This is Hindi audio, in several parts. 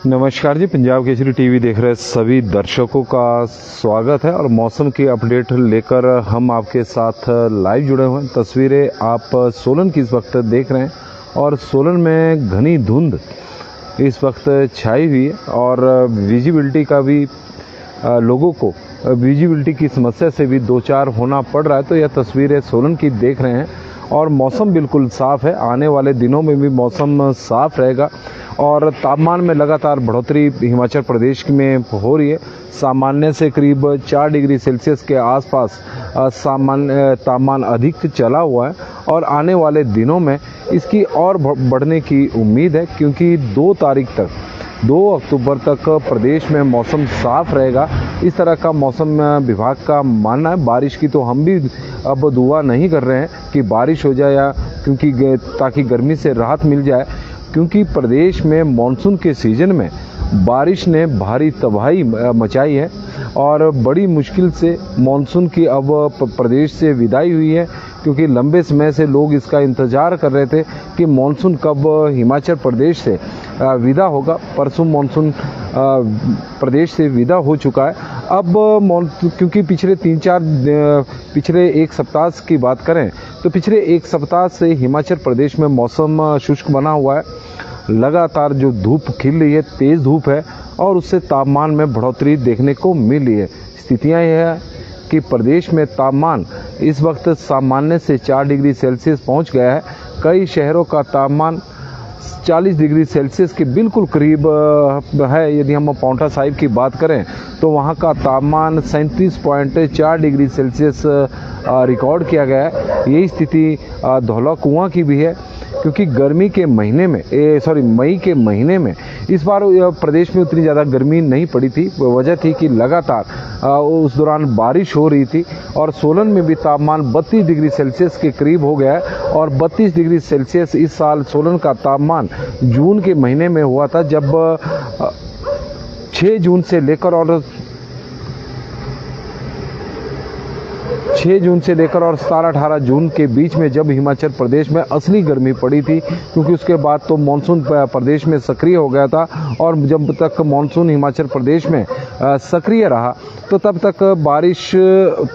नमस्कार जी, पंजाब केसरी टीवी देख रहे सभी दर्शकों का स्वागत है और मौसम की अपडेट लेकर हम आपके साथ लाइव जुड़े हुए हैं। तस्वीरें आप सोलन की इस वक्त देख रहे हैं और सोलन में घनी धुंध इस वक्त छाई हुई है और विजिबिलिटी का भी लोगों को विजिबिलिटी की समस्या से भी दो चार होना पड़ रहा है। तो यह तस्वीरें सोलन की देख रहे हैं और मौसम बिल्कुल साफ़ है। आने वाले दिनों में भी मौसम साफ़ रहेगा और तापमान में लगातार बढ़ोतरी हिमाचल प्रदेश में हो रही है। सामान्य से करीब 4 डिग्री सेल्सियस के आसपास सामान्य तापमान अधिक चला हुआ है और आने वाले दिनों में इसकी और बढ़ने की उम्मीद है, क्योंकि 2 अक्टूबर तक प्रदेश में मौसम साफ रहेगा। इस तरह का मौसम विभाग का मानना है। बारिश की तो हम भी अब दुआ नहीं कर रहे हैं कि बारिश हो जाए, या क्योंकि ताकि गर्मी से राहत मिल जाए, क्योंकि प्रदेश में मानसून के सीज़न में बारिश ने भारी तबाही मचाई है और बड़ी मुश्किल से मानसून की अब प्रदेश से विदाई हुई है, क्योंकि लंबे समय से लोग इसका इंतज़ार कर रहे थे कि मानसून कब हिमाचल प्रदेश से विदा होगा। परसों मानसून प्रदेश से विदा हो चुका है। अब क्योंकि पिछले एक सप्ताह की बात करें तो पिछले एक सप्ताह से हिमाचल प्रदेश में मौसम शुष्क बना हुआ है। लगातार जो धूप खिल रही है, तेज़ धूप है और उससे तापमान में बढ़ोतरी देखने को मिल रही है। स्थितियाँ यह है कि प्रदेश में तापमान इस वक्त सामान्य से 4 डिग्री सेल्सियस पहुंच गया है। कई शहरों का तापमान 40 डिग्री सेल्सियस के बिल्कुल करीब है। यदि हम पाउंटा साहिब की बात करें तो वहां का तापमान 37.4 डिग्री सेल्सियस रिकॉर्ड किया गया है। यही स्थिति धौला कुआं की भी है, क्योंकि मई के महीने में इस बार प्रदेश में उतनी ज़्यादा गर्मी नहीं पड़ी थी। वजह थी कि लगातार उस दौरान बारिश हो रही थी और सोलन में भी तापमान 32 डिग्री सेल्सियस के करीब हो गया है। और 32 डिग्री सेल्सियस इस साल सोलन का तापमान जून के महीने में हुआ था, जब 6 जून से लेकर और 17-18 जून के बीच में जब हिमाचल प्रदेश में असली गर्मी पड़ी थी, क्योंकि उसके बाद तो मानसून प्रदेश में सक्रिय हो गया था और जब तक मानसून हिमाचल प्रदेश में सक्रिय रहा तो तब तक बारिश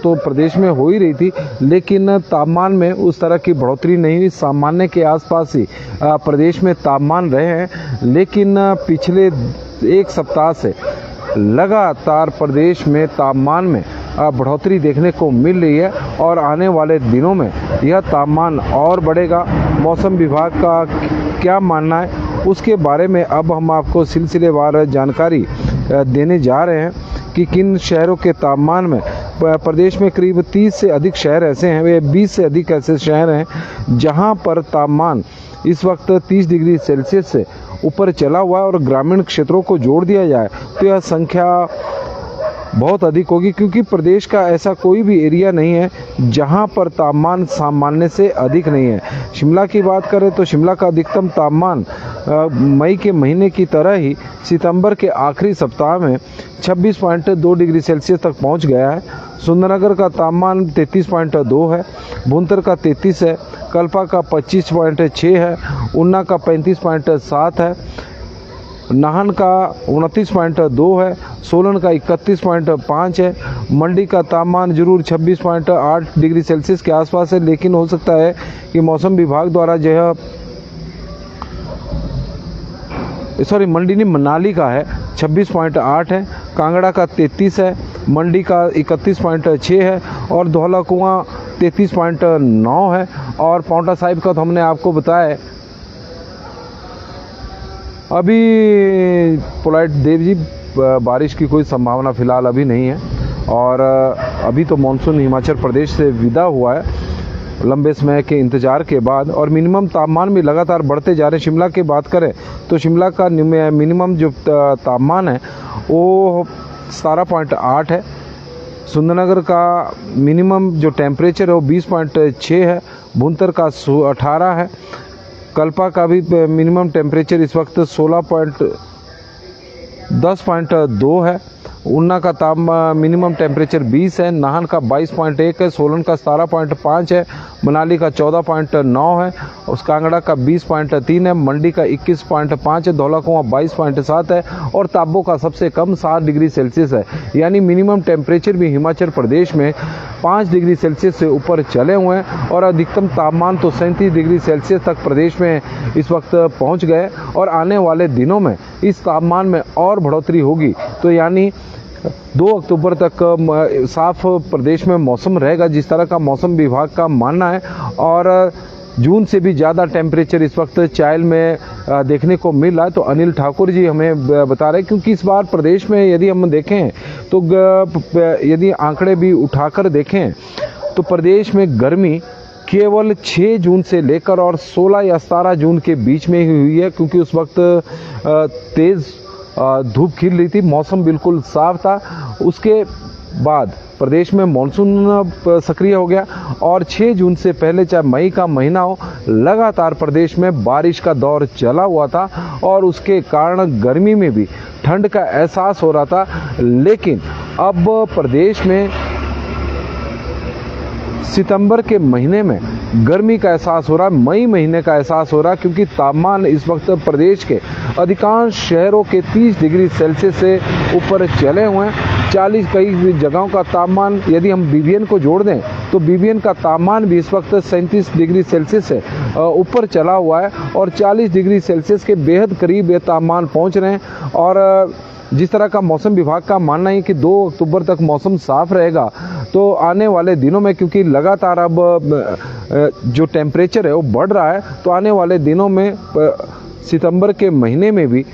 तो प्रदेश में हो ही रही थी, लेकिन तापमान में उस तरह की बढ़ोतरी नहीं हुई। सामान्य के आसपास ही प्रदेश में तापमान रहे हैं, लेकिन पिछले एक सप्ताह से लगातार प्रदेश में तापमान में बढ़ोतरी देखने को मिल रही है और आने वाले दिनों में यह तापमान और बढ़ेगा। मौसम विभाग का क्या मानना है उसके बारे में अब हम आपको सिलसिलेवार जानकारी देने जा रहे हैं कि किन शहरों के तापमान में प्रदेश में करीब 30 से अधिक शहर ऐसे हैं, वे 20 से अधिक ऐसे शहर हैं जहां पर तापमान इस वक्त 30 डिग्री सेल्सियस से ऊपर चला हुआ है। और ग्रामीण क्षेत्रों को जोड़ दिया जाए तो यह संख्या बहुत अधिक होगी, क्योंकि प्रदेश का ऐसा कोई भी एरिया नहीं है जहां पर तापमान सामान्य से अधिक नहीं है। शिमला की बात करें तो शिमला का अधिकतम तापमान मई के महीने की तरह ही सितंबर के आखिरी सप्ताह में 26.2 डिग्री सेल्सियस तक पहुंच गया है। सुंदरनगर का तापमान 33.2 है, भुंतर का 33 है, कल्पा का 25.6 है, ऊना का 35.7 है, नाहन का 29.2 है, सोलन का 31.5 है। मंडी का तापमान जरूर 26.8 डिग्री सेल्सियस के आसपास है, लेकिन हो सकता है कि मौसम विभाग द्वारा मंडी नहीं, मनाली का है 26.8 है, कांगड़ा का 33 है, मंडी का 31.6 है और धौला कुआं 33.9 है। और पाउंटा साहिब का तो हमने आपको बताया। अभी पोलाइट देव जी, बारिश की कोई संभावना फ़िलहाल अभी नहीं है और अभी तो मानसून हिमाचल प्रदेश से विदा हुआ है लंबे समय के इंतज़ार के बाद। और मिनिमम तापमान भी लगातार बढ़ते जा रहे हैं। शिमला की बात करें तो शिमला का मिनिमम जो तापमान है वो 17.8 है, सुंदरनगर का मिनिमम जो टेम्परेचर है वो 20.6 है, भुंतर का 18 है, कल्पा का भी मिनिमम टेम्परेचर इस वक्त 10.2 है, उन्ना का मिनिमम टेम्परेचर 20 है, नाहन का 22.1 है, सोलन का 17.5 है, मनाली का 14.9 है, उस कांगड़ा का 20.3 है, मंडी का 21.5 है, धौला कुआं 22.7 है और ताबो का सबसे कम 7 डिग्री सेल्सियस है। यानी मिनिमम टेम्परेचर भी हिमाचल प्रदेश में 5 डिग्री सेल्सियस से ऊपर चले हुए हैं और अधिकतम तापमान तो 37 डिग्री सेल्सियस तक प्रदेश में इस वक्त पहुंच गए और आने वाले दिनों में इस तापमान में और बढ़ोतरी होगी। तो यानी 2 अक्टूबर तक साफ प्रदेश में मौसम रहेगा, जिस तरह का मौसम विभाग का मानना है। और जून से भी ज़्यादा टेम्परेचर इस वक्त चायल में देखने को मिल रहा है। तो अनिल ठाकुर जी हमें बता रहे हैं, क्योंकि इस बार प्रदेश में यदि हम देखें तो यदि आंकड़े भी उठाकर देखें तो प्रदेश में गर्मी केवल 6 जून से लेकर और 16 या 17 जून के बीच में ही हुई है, क्योंकि उस वक्त तेज़ धूप खिल रही थी, मौसम बिल्कुल साफ था। उसके बाद प्रदेश में मानसून सक्रिय हो गया और 6 जून से पहले, चाहे मई का महीना हो, लगातार प्रदेश में बारिश का दौर चला हुआ था और उसके कारण गर्मी में भी ठंड का एहसास हो रहा था। लेकिन अब प्रदेश में सितंबर के महीने में गर्मी का एहसास हो रहा है, मई महीने का एहसास हो रहा है, क्योंकि तापमान इस वक्त प्रदेश के अधिकांश शहरों के 30 डिग्री सेल्सियस से ऊपर चले हुए हैं। 40 कई जगहों का तापमान, यदि हम बीबीएन को जोड़ दें तो बीबीएन का तापमान भी इस वक्त 37 डिग्री सेल्सियस से ऊपर चला हुआ है और 40 डिग्री सेल्सियस के बेहद करीब ये तापमान पहुँच रहे हैं। और जिस तरह का मौसम विभाग का मानना है कि 2 अक्टूबर तक मौसम साफ रहेगा, तो आने वाले दिनों में, क्योंकि लगातार अब जो टेम्परेचर है वो बढ़ रहा है, तो आने वाले दिनों में सितंबर के महीने में भी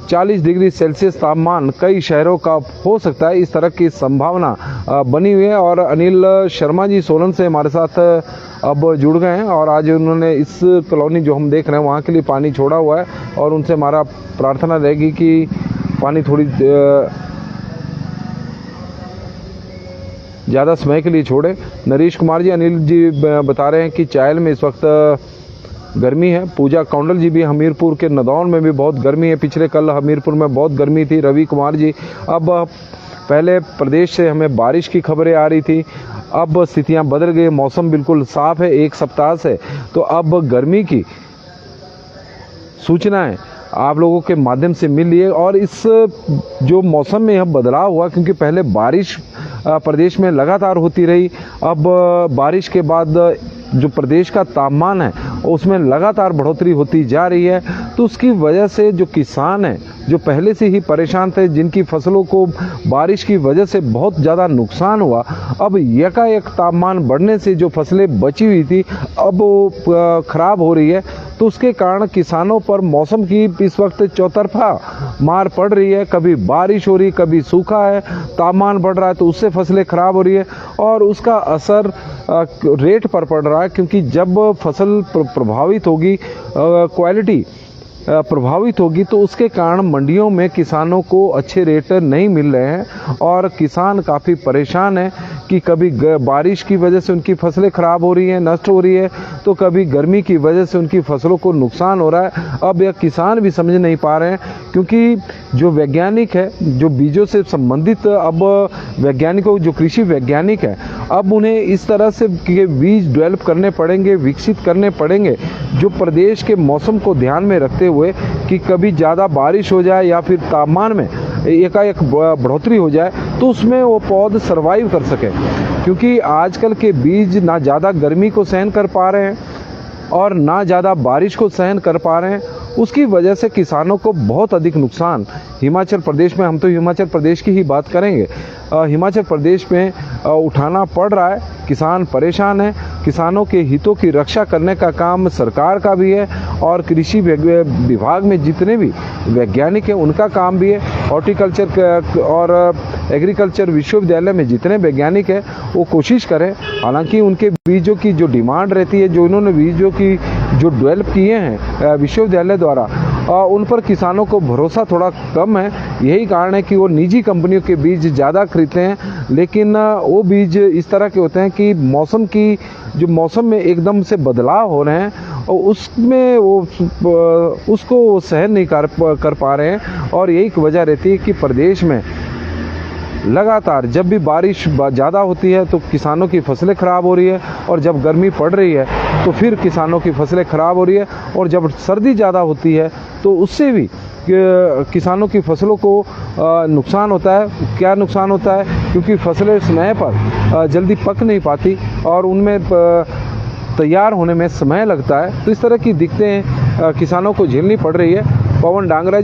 40 डिग्री सेल्सियस तापमान कई शहरों का हो सकता है, इस तरह की संभावना बनी हुई है। और अनिल शर्मा जी सोलन से हमारे साथ अब जुड़ गए हैं और आज उन्होंने इस कॉलोनी जो हम देख रहे हैं वहाँ के लिए पानी छोड़ा हुआ है और उनसे हमारा प्रार्थना रहेगी कि पानी थोड़ी ज़्यादा समय के लिए छोड़े। नरेश कुमार जी, अनिल जी बता रहे हैं कि चायल में इस वक्त गर्मी है। पूजा कौंडल जी भी हमीरपुर के नदौन में भी बहुत गर्मी है, पिछले कल हमीरपुर में बहुत गर्मी थी। रवि कुमार जी, अब पहले प्रदेश से हमें बारिश की खबरें आ रही थी, अब स्थितियां बदल गई, मौसम बिल्कुल साफ है 1 सप्ताह से, तो अब गर्मी की सूचनाएं आप लोगों के माध्यम से मिल रही है। और इस जो मौसम में यह बदलाव हुआ, क्योंकि पहले बारिश प्रदेश में लगातार होती रही, अब बारिश के बाद जो प्रदेश का तापमान है उसमें लगातार बढ़ोतरी होती जा रही है। तो उसकी वजह से जो किसान हैं, जो पहले से ही परेशान थे, जिनकी फसलों को बारिश की वजह से बहुत ज़्यादा नुकसान हुआ, अब एकाएक तापमान बढ़ने से जो फसलें बची हुई थी अब वो खराब हो रही है। तो उसके कारण किसानों पर मौसम की इस वक्त चौतरफा मार पड़ रही है, कभी बारिश हो रही, कभी सूखा है, तापमान बढ़ रहा है तो उससे फसलें खराब हो रही है और उसका असर रेट पर पड़ रहा है, क्योंकि जब फसल प्रभावित होगी, क्वालिटी प्रभावित होगी, तो उसके कारण मंडियों में किसानों को अच्छे रेट नहीं मिल रहे हैं और किसान काफ़ी परेशान है कि कभी बारिश की वजह से उनकी फसलें खराब हो रही हैं, नष्ट हो रही है, तो कभी गर्मी की वजह से उनकी फसलों को नुकसान हो रहा है। अब यह किसान भी समझ नहीं पा रहे हैं, क्योंकि जो वैज्ञानिक है, जो बीजों से संबंधित अब वैज्ञानिकों, जो कृषि वैज्ञानिक है, अब उन्हें इस तरह से बीज डेवलप करने पड़ेंगे, विकसित करने पड़ेंगे, जो प्रदेश के मौसम को ध्यान में रखते हुए कि कभी ज़्यादा बारिश हो जाए या फिर तापमान में एकाएक बढ़ोतरी हो जाए तो उसमें वो पौध सरवाइव कर सके। क्योंकि आजकल के बीज ना ज़्यादा गर्मी को सहन कर पा रहे हैं और ना ज़्यादा बारिश को सहन कर पा रहे हैं, उसकी वजह से किसानों को बहुत अधिक नुकसान हिमाचल प्रदेश में, हम तो हिमाचल प्रदेश की ही बात करेंगे, हिमाचल प्रदेश में उठाना पड़ रहा है। किसान परेशान है, किसानों के हितों की रक्षा करने का काम सरकार का भी है और कृषि विभाग में जितने भी वैज्ञानिक हैं उनका काम भी है। हॉर्टिकल्चर और एग्रीकल्चर विश्वविद्यालय में जितने वैज्ञानिक हैं वो कोशिश करें, हालांकि उनके बीजों की जो डिमांड रहती है, जो इन्होंने बीजों की जो डेवलप किए हैं विश्वविद्यालय द्वारा, उन पर किसानों को भरोसा थोड़ा कम है। यही कारण है कि वो निजी कंपनियों के बीज ज़्यादा खरीदते हैं, लेकिन वो बीज इस तरह के होते हैं कि मौसम की जो मौसम में एकदम से बदलाव हो रहे हैं और उसमें वो सहन नहीं कर पा रहे हैं। और यही वजह रहती है कि प्रदेश में लगातार जब भी बारिश ज़्यादा होती है तो किसानों की फसलें ख़राब हो रही है, और जब गर्मी पड़ रही है तो फिर किसानों की फसलें ख़राब हो रही है, और जब सर्दी ज़्यादा होती है तो उससे भी किसानों की फसलों को नुकसान होता है। क्या नुकसान होता है? क्योंकि फसलें समय पर जल्दी पक नहीं पाती और उनमें तैयार होने में समय लगता है। तो इस तरह की दिक्कतें किसानों को झेलनी पड़ रही है। पवन डांगरा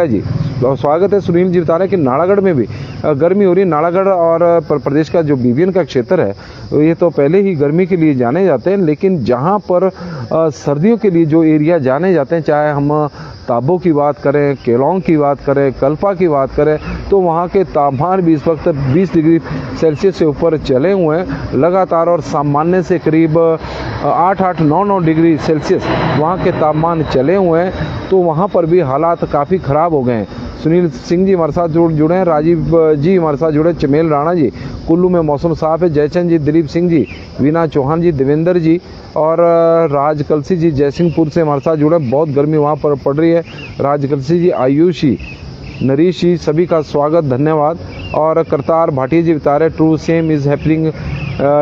जी स्वागत है। सुनील जी बता रहे हैं कि नालागढ़ में भी गर्मी हो रही है। नालागढ़ और प्रदेश का जो बीबीएन का क्षेत्र है ये तो पहले ही गर्मी के लिए जाने जाते हैं, लेकिन जहां पर सर्दियों के लिए जो एरिया जाने जाते हैं, चाहे हम ताबो की बात करें, केलोंग की बात करें, कल्पा की बात करें, तो वहाँ के तापमान भी इस वक्त 20 डिग्री सेल्सियस से ऊपर चले हुए हैं लगातार, और सामान्य से करीब 8-9 डिग्री सेल्सियस वहाँ के तापमान चले हुए हैं। तो वहाँ पर भी हालात काफ़ी ख़राब हो गए हैं। सुनील सिंह जी हमारे साथ जुड़े हैं, राजीव जी हमारे साथ जुड़े, चमेल राणा जी, कुल्लू में मौसम साफ है, जयचंद जी, दिलीप सिंह जी, वीना चौहान जी, देवेंद्र जी और राज कलसी जी जयसिंहपुर से हमारे साथ जुड़े। बहुत गर्मी वहाँ पर पड़ रही है। राज कलसी जी, आयुषी, नरीश जी, सभी का स्वागत, धन्यवाद। और करतार भाटिया जी बता रहे true same is happening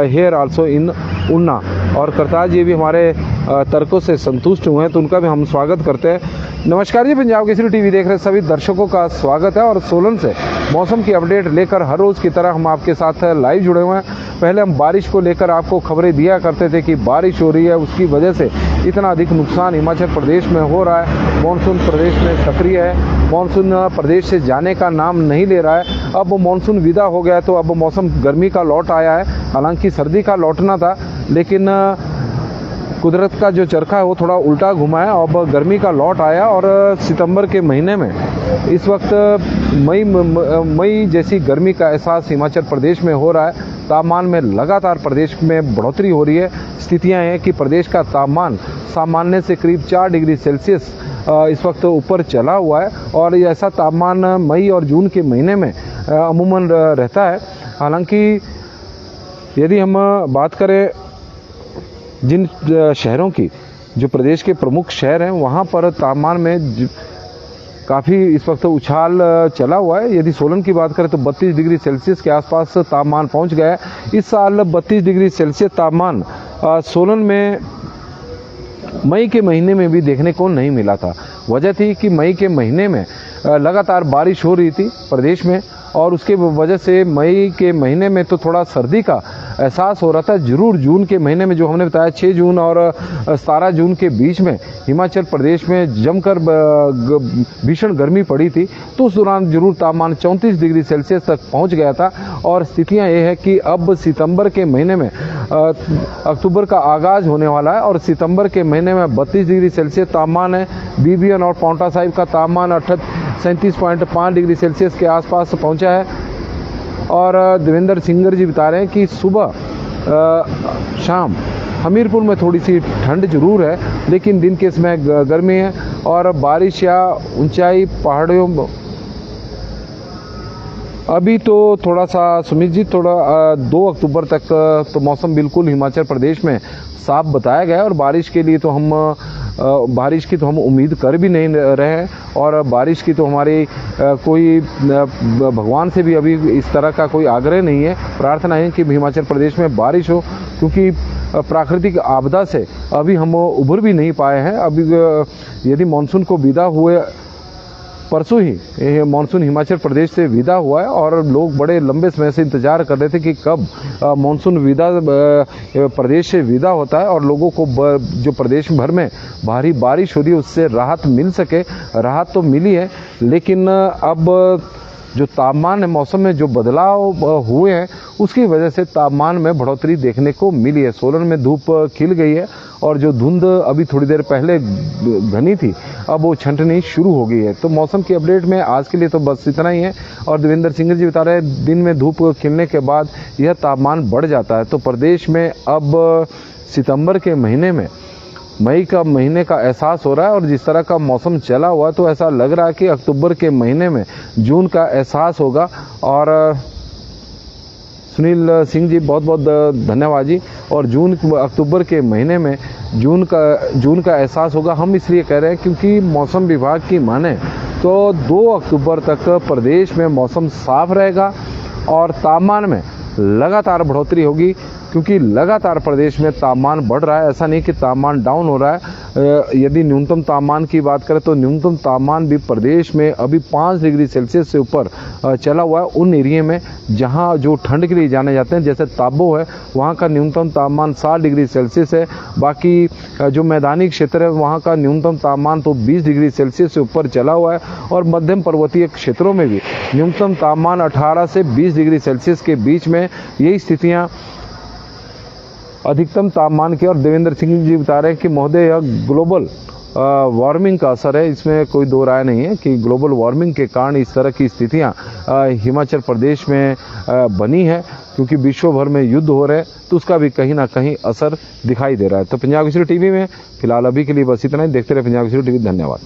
here also in उन्ना, और करतार जी भी हमारे तर्कों से संतुष्ट हुए हैं, तो उनका भी हम स्वागत करते हैं। नमस्कार जी, पंजाब केसरी टीवी देख रहे सभी दर्शकों का स्वागत है। और सोलन से मौसम की अपडेट लेकर हर रोज़ की तरह हम आपके साथ लाइव जुड़े हुए हैं। पहले हम बारिश को लेकर आपको खबरें दिया करते थे कि बारिश हो रही है, उसकी वजह से इतना अधिक नुकसान हिमाचल प्रदेश में हो रहा है। मानसून प्रदेश में सक्रिय है, मानसून प्रदेश से जाने का नाम नहीं ले रहा है। अब मानसून विदा हो गया तो अब मौसम गर्मी का लौट आया है। हालांकि सर्दी का लौटना था, लेकिन कुदरत का जो चरखा है वो थोड़ा उल्टा घुमा है। अब गर्मी का लौट आया और सितंबर के महीने में इस वक्त मई जैसी गर्मी का एहसास हिमाचल प्रदेश में हो रहा है। तापमान में लगातार प्रदेश में बढ़ोतरी हो रही है। स्थितियां हैं कि प्रदेश का तापमान सामान्य से करीब 4 डिग्री सेल्सियस इस वक्त ऊपर चला हुआ है, और ऐसा तापमान मई और जून के महीने में अमूमन रहता है। हालांकि यदि हम बात करें जिन शहरों की, जो प्रदेश के प्रमुख शहर हैं, वहाँ पर तापमान में काफ़ी इस वक्त उछाल चला हुआ है। यदि सोलन की बात करें तो 32 डिग्री सेल्सियस के आसपास तापमान पहुँच गया है। इस साल 32 डिग्री सेल्सियस तापमान सोलन में मई के महीने में भी देखने को नहीं मिला था। वजह थी कि मई के महीने में लगातार बारिश हो रही थी प्रदेश में, और उसके वजह से मई के महीने में तो थोड़ा सर्दी का एहसास हो रहा था। जरूर जून के महीने में जो हमने बताया 6 जून और 17 जून के बीच में हिमाचल प्रदेश में जमकर भीषण गर्मी पड़ी थी, तो उस दौरान जरूर तापमान 34 डिग्री सेल्सियस तक पहुंच गया था। और स्थितियां ये है कि अब सितंबर के महीने में अक्टूबर का आगाज होने वाला है, और सितंबर के महीने में 32 डिग्री सेल्सियस तापमान है। बीबीएन और पांवटा साहिब का तापमान 37.5 डिग्री सेल्सियस के आसपास पहुंचा है। और देवेंद्र सिंगर जी बता रहे हैं कि सुबह शाम हमीरपुर में थोड़ी सी ठंड जरूर है, लेकिन दिन के समय गर्मी है। और बारिश या ऊंचाई पहाड़ियों अभी तो थोड़ा सा सुमित जी, थोड़ा 2 अक्टूबर तक तो मौसम बिल्कुल हिमाचल प्रदेश में साफ बताया गया है, और बारिश के लिए तो बारिश की तो हम उम्मीद कर भी नहीं रहे हैं। और बारिश की तो हमारी कोई भगवान से भी अभी इस तरह का कोई आग्रह नहीं है, प्रार्थना है कि हिमाचल प्रदेश में बारिश हो, क्योंकि प्राकृतिक आपदा से अभी हम उभर भी नहीं पाए हैं। अभी यदि मानसून को विदा हुए, परसों ही मानसून हिमाचल प्रदेश से विदा हुआ है, और लोग बड़े लंबे समय से इंतजार कर रहे थे कि कब मानसून प्रदेश से विदा होता है और लोगों को जो प्रदेश भर में भारी बारिश हो रही है उससे राहत मिल सके। राहत तो मिली है, लेकिन अब जो तापमान है, मौसम में जो बदलाव हुए हैं, उसकी वजह से तापमान में बढ़ोतरी देखने को मिली है। सोलन में धूप खिल गई है, और जो धुंध अभी थोड़ी देर पहले घनी थी, अब वो छंटनी शुरू हो गई है। तो मौसम की अपडेट में आज के लिए तो बस इतना ही है। और देवेंद्र सिंह जी बता रहे हैं दिन में धूप खिलने के बाद यह तापमान बढ़ जाता है। तो प्रदेश में अब सितंबर के महीने में मई का महीने का एहसास हो रहा है, और जिस तरह का मौसम चला हुआ तो ऐसा लग रहा है कि अक्टूबर के महीने में जून का एहसास होगा। और सुनील सिंह जी बहुत बहुत धन्यवाद जी। और अक्टूबर के महीने में जून का एहसास होगा। हम इसलिए कह रहे हैं क्योंकि मौसम विभाग की माने तो 2 अक्टूबर तक प्रदेश में मौसम साफ रहेगा, और तापमान में लगातार बढ़ोतरी होगी, क्योंकि लगातार प्रदेश में तापमान बढ़ रहा है। ऐसा नहीं कि तापमान डाउन हो रहा है। यदि न्यूनतम तापमान की बात करें तो न्यूनतम तापमान भी प्रदेश में अभी 5 डिग्री सेल्सियस से ऊपर चला हुआ है। उन एरिया में जहां जो ठंड के लिए जाने जाते हैं, जैसे ताबो है, वहां का न्यूनतम तापमान 7 डिग्री सेल्सियस है। बाकी जो मैदानी क्षेत्र है वहां का न्यूनतम तापमान तो 20 डिग्री सेल्सियस से ऊपर चला हुआ है। और मध्यम पर्वतीय क्षेत्रों में भी न्यूनतम तापमान 18 से 20 डिग्री सेल्सियस के बीच में यही स्थितियां अधिकतम तापमान की। और देवेंद्र सिंह जी बता रहे हैं कि महोदय यह ग्लोबल वार्मिंग का असर है, इसमें कोई दो राय नहीं है कि ग्लोबल वार्मिंग के कारण इस तरह की स्थितियां हिमाचल प्रदेश में बनी है, क्योंकि विश्व भर में युद्ध हो रहे हैं, तो उसका भी कहीं ना कहीं असर दिखाई दे रहा है। तो पंजाब केसरी टीवी में फिलहाल अभी के लिए बस इतना ही। देखते रहे पंजाब केसरी टीवी। धन्यवाद।